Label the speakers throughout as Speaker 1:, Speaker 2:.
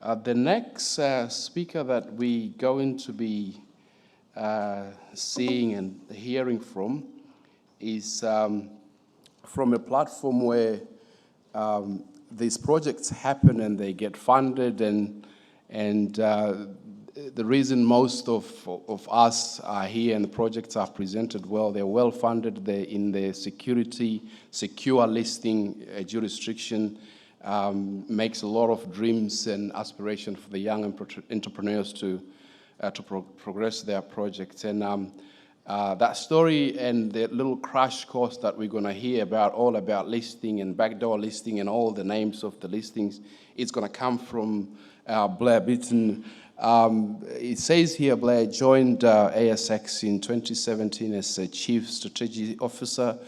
Speaker 1: The next speaker that we're going to be seeing and hearing from is from a platform where these projects happen and they get funded, and the reason most of us are here and the projects are presented well, they're well funded, they're in the secure listing jurisdiction, makes a lot of dreams and aspiration for the young entrepreneurs to progress their projects. And that story and the little crash course that we're going to hear about, all about listing and backdoor listing and all the names of the listings, it's going to come from Blair Beaton. It says here Blair joined ASX in 2017 as a Chief Strategy Officer,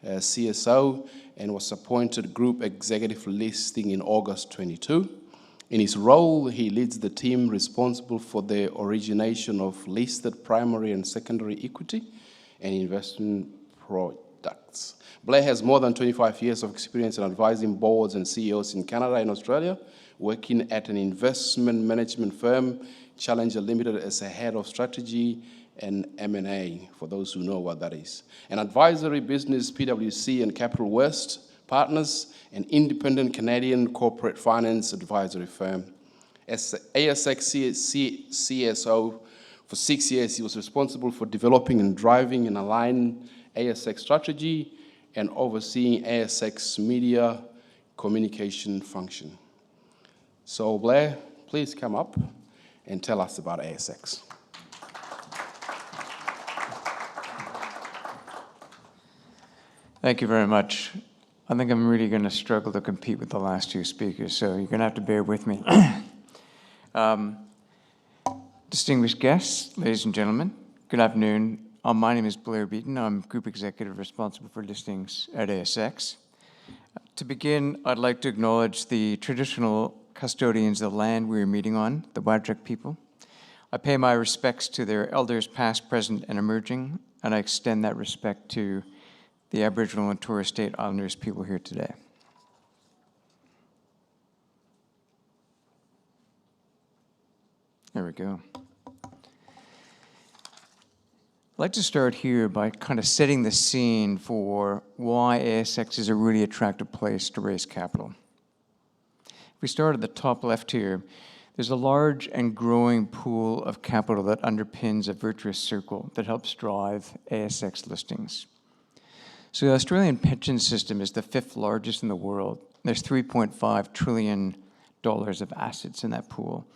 Speaker 1: CSO, and was appointed Group Executive Listing in August 22. In his role, he leads the team responsible for the origination of listed primary and secondary equity and investment products. Blair has more than 25 years of experience in advising boards and CEOs in Canada and Australia, working at an investment management firm, Challenger Limited, as a head of strategy and M&A, for those who know what that is. An advisory business, PwC and Capital West Partners, an independent Canadian corporate finance advisory firm. As ASX CSO for 6 years, he was responsible for developing and driving and aligning ASX strategy and overseeing ASX media communication function. So Blair, please come up and tell us about ASX.
Speaker 2: Thank you very much. I think I'm really going to struggle to compete with the last two speakers, so you're going to have to bear with me. Distinguished guests, ladies and gentlemen, good afternoon. My name is Blair Beaton. I'm Group Executive responsible for listings at ASX. To begin, I'd like to acknowledge the traditional custodians of the land we're meeting on, the Whadjuk people. I pay my respects to their elders past, present, and emerging, and I extend that respect to the Aboriginal and Torres Strait Islanders people here today. There we go. I'd like to start here by kind of setting the scene for why ASX is a really attractive place to raise capital. If we start at the top left here, there's a large and growing pool of capital that underpins a virtuous circle that helps drive ASX listings. So the Australian pension system is the 5th largest in the world. There's $3.5 trillion of assets in that pool.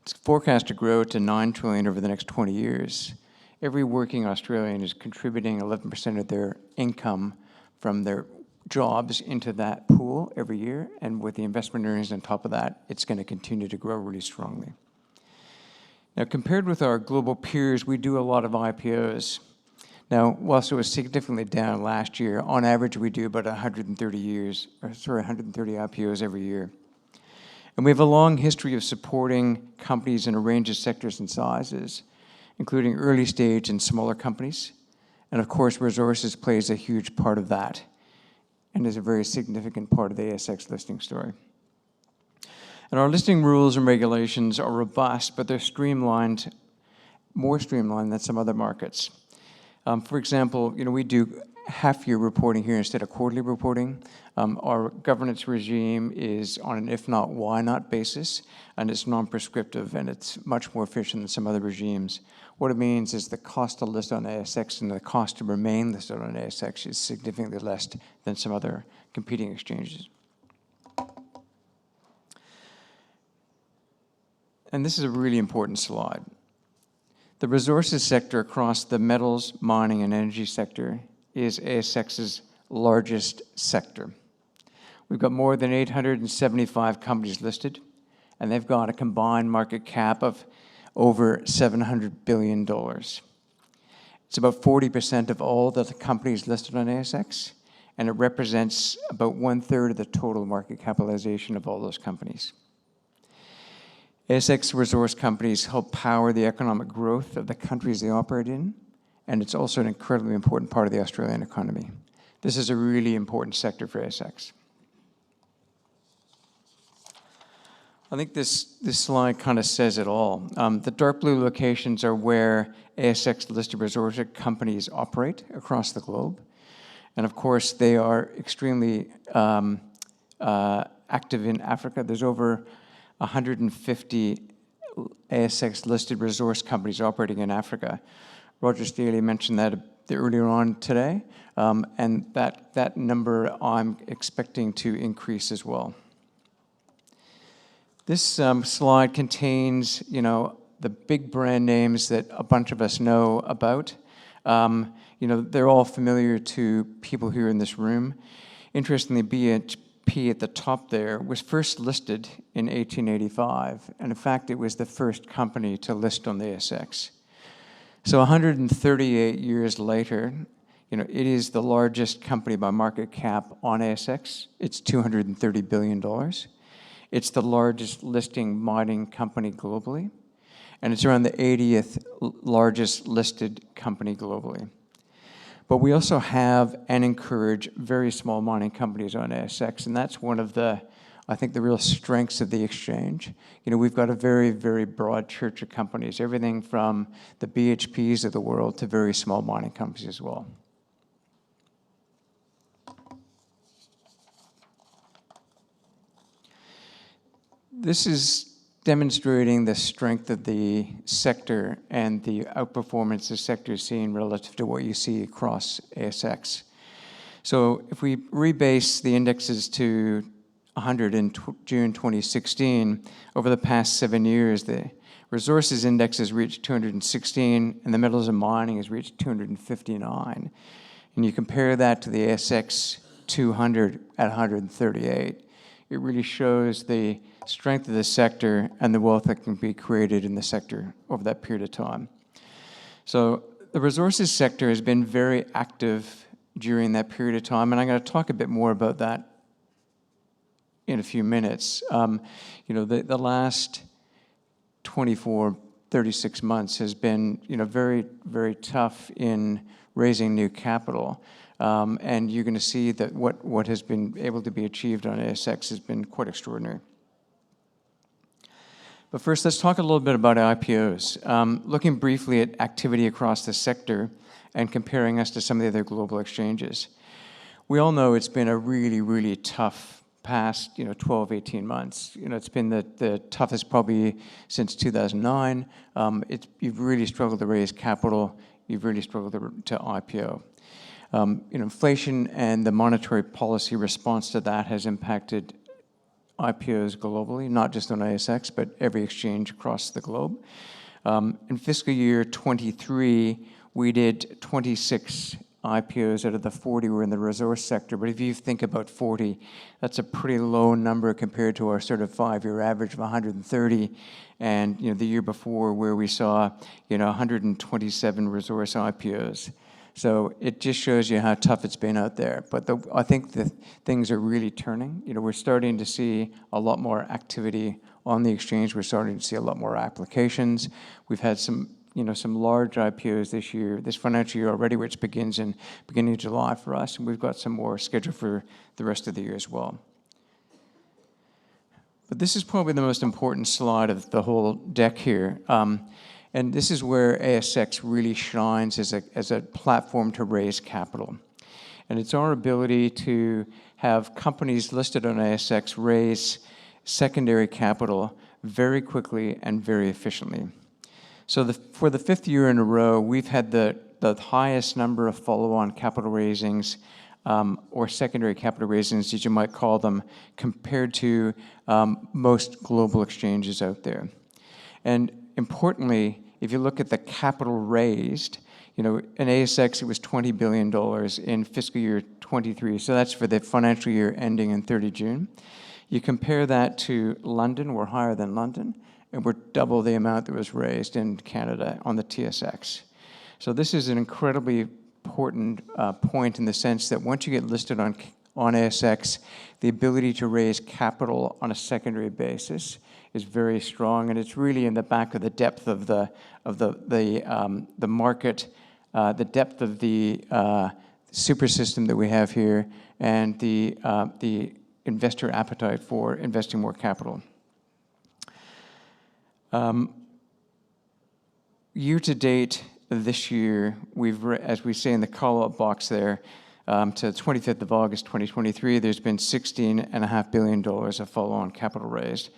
Speaker 2: It's forecast to grow to $9 trillion over the next 20 years. Every working Australian is contributing 11% of their income from their jobs into that pool every year, and with the investment earnings on top of that, it's going to continue to grow really strongly. Now, compared with our global peers, we do a lot of IPOs. Now, whilst it was significantly down last year, on average we do about 130 IPOs every year. And we have a long history of supporting companies in a range of sectors and sizes, including early stage and smaller companies. And of course, resources plays a huge part of that and is a very significant part of the ASX listing story. And our listing rules and regulations are robust, but they're streamlined, more streamlined than some other markets. For example, we do half-year reporting here instead of quarterly reporting. Our governance regime is on an if not, why not basis, and it's non-prescriptive, and it's much more efficient than some other regimes. What it means is the cost to list on ASX and the cost to remain listed on ASX is significantly less than some other competing exchanges. And this is a really important slide. The resources sector across the metals, mining, and energy sector is ASX's largest sector. We've got more than 875 companies listed, and they've got a combined market cap of over $700 billion. It's about 40% of all the companies listed on ASX, and it represents about 1/3 of the total market capitalization of all those companies. ASX resource companies help power the economic growth of the countries they operate in, and it's also an incredibly important part of the Australian economy. This is a really important sector for ASX. I think this slide kind of says it all. The dark blue locations are where ASX-listed resource companies operate across the globe. And of course, they are extremely active in Africa. There's over 150 ASX-listed resource companies operating in Africa. Roger Steele mentioned that earlier on today, and that number I'm expecting to increase as well. This slide contains, the big brand names that a bunch of us know about. They're all familiar to people here in this room. Interestingly, BHP at the top there was first listed in 1885, and in fact, it was the first company to list on the ASX. So 138 years later, it is the largest company by market cap on ASX. It's $230 billion. It's the largest listing mining company globally, and it's around the 80th largest listed company globally. But we also have and encourage very small mining companies on ASX, and that's one of the, I think, the real strengths of the exchange. We've got a very, very broad church of companies, everything from the BHPs of the world to very small mining companies as well. This is demonstrating the strength of the sector and the outperformance the sector is seeing relative to what you see across ASX. So if we rebase the indexes to 100 in June 2016, over the past 7 years, the resources index has reached 216, and the metals and mining has reached 259. And you compare that to the ASX 200 at 138, it really shows the strength of the sector and the wealth that can be created in the sector over that period of time. So the resources sector has been very active during that period of time, and I'm going to talk a bit more about that in a few minutes. The last 24, 36 months has been, very, very tough in raising new capital. And you're going to see that what has been able to be achieved on ASX has been quite extraordinary. But first, let's talk a little bit about IPOs. Looking briefly at activity across the sector and comparing us to some of the other global exchanges. We all know it's been a really, really tough past 12, 18 months. It's been the toughest probably since 2009. You've really struggled to raise capital. You've really struggled to IPO. Inflation and the monetary policy response to that has impacted IPOs globally, not just on ASX, but every exchange across the globe. In fiscal year 23, we did 26 IPOs out of the 40 were in the resource sector. But if you think about 40, that's a pretty low number compared to our sort of 5-year average of 130. And the year before, where we saw 127 resource IPOs. So it just shows you how tough it's been out there. But I think that things are really turning. We're starting to see a lot more activity on the exchange. We're starting to see a lot more applications. We've had some large IPOs this financial year already, which begins in beginning of July for us, and we've got some more scheduled for the rest of the year as well. But this is probably the most important slide of the whole deck here. And this is where ASX really shines as a platform to raise capital. And it's our ability to have companies listed on ASX raise secondary capital very quickly and very efficiently. So for the 5th year in a row, we've had the highest number of follow-on capital raisings or secondary capital raisings, as you might call them, compared to most global exchanges out there. And importantly, if you look at the capital raised, in ASX, it was $20 billion in fiscal year 23. So that's for the financial year ending in 30 June. You compare that to London, we're higher than London, and we're double the amount that was raised in Canada on the TSX. So this is an incredibly important point in the sense that once you get listed on ASX, the ability to raise capital on a secondary basis is very strong, and it's really in the back of the depth of the market, the depth of the super system that we have here, and the investor appetite for investing more capital. Year to date this year, as we say in the call-out box there, to 25th of August 2023, there's been $16.5 billion of follow-on capital raised,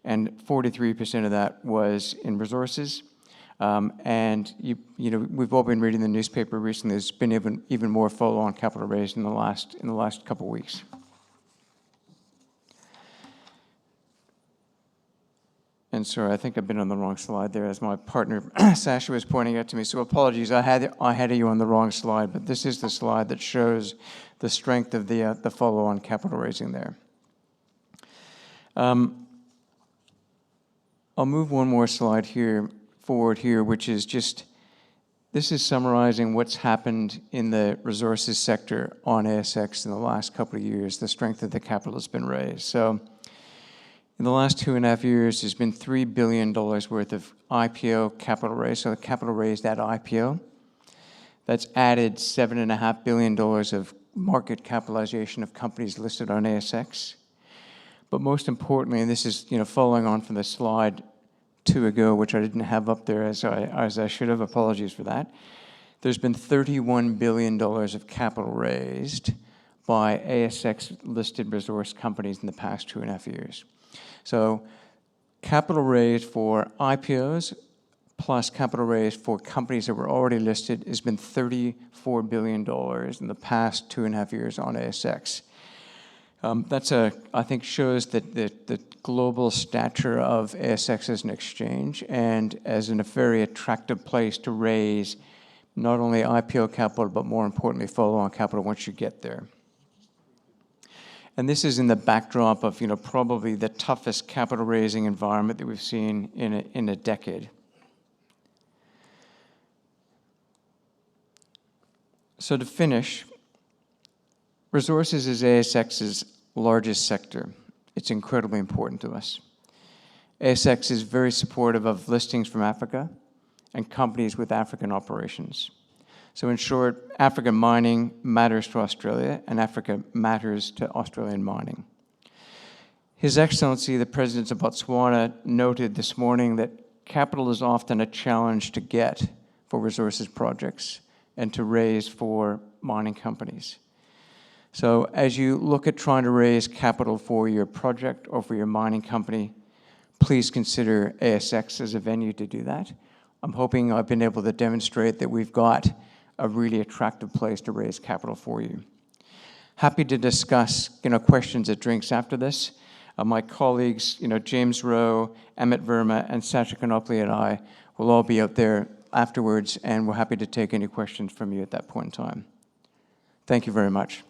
Speaker 2: and 43% of that was in resources. And we've all been reading the newspaper recently. There's been even more follow-on capital raised in the last couple of weeks. And sorry, I think I've been on the wrong slide there, as my partner Sasha was pointing out to me. So apologies, I had you on the wrong slide, but this is the slide that shows the strength of the follow-on capital raising there. I'll move one more slide forward here, which is this is summarizing what's happened in the resources sector on ASX in the last couple of years, the strength of the capital that's been raised. So in the last 2.5 years, there's been $3 billion worth of IPO capital raised, so the capital raised at IPO. That's added $7.5 billion of market capitalization of companies listed on ASX. But most importantly, and this is following on from the slide 2 ago, which I didn't have up there as I should have, apologies for that. There's been $31 billion of capital raised by ASX-listed resource companies in the past 2.5 years. So capital raised for IPOs plus capital raised for companies that were already listed has been $34 billion in the past 2.5 years on ASX. I think shows that the global stature of ASX as an exchange and as a very attractive place to raise not only IPO capital, but more importantly, follow-on capital once you get there. And this is in the backdrop of probably the toughest capital raising environment that we've seen in a decade. So to finish, resources is ASX's largest sector. It's incredibly important to us. ASX is very supportive of listings from Africa and companies with African operations. So in short, African mining matters to Australia, and Africa matters to Australian mining. His Excellency, the President of Botswana, noted this morning that capital is often a challenge to get for resources projects and to raise for mining companies. So as you look at trying to raise capital for your project or for your mining company, please consider ASX as a venue to do that. I'm hoping I've been able to demonstrate that we've got a really attractive place to raise capital for you. Happy to discuss questions at drinks after this. My colleagues, James Rowe, Amit Verma, and Sasha Konoply and I will all be out there afterwards, and we're happy to take any questions from you at that point in time. Thank you very much.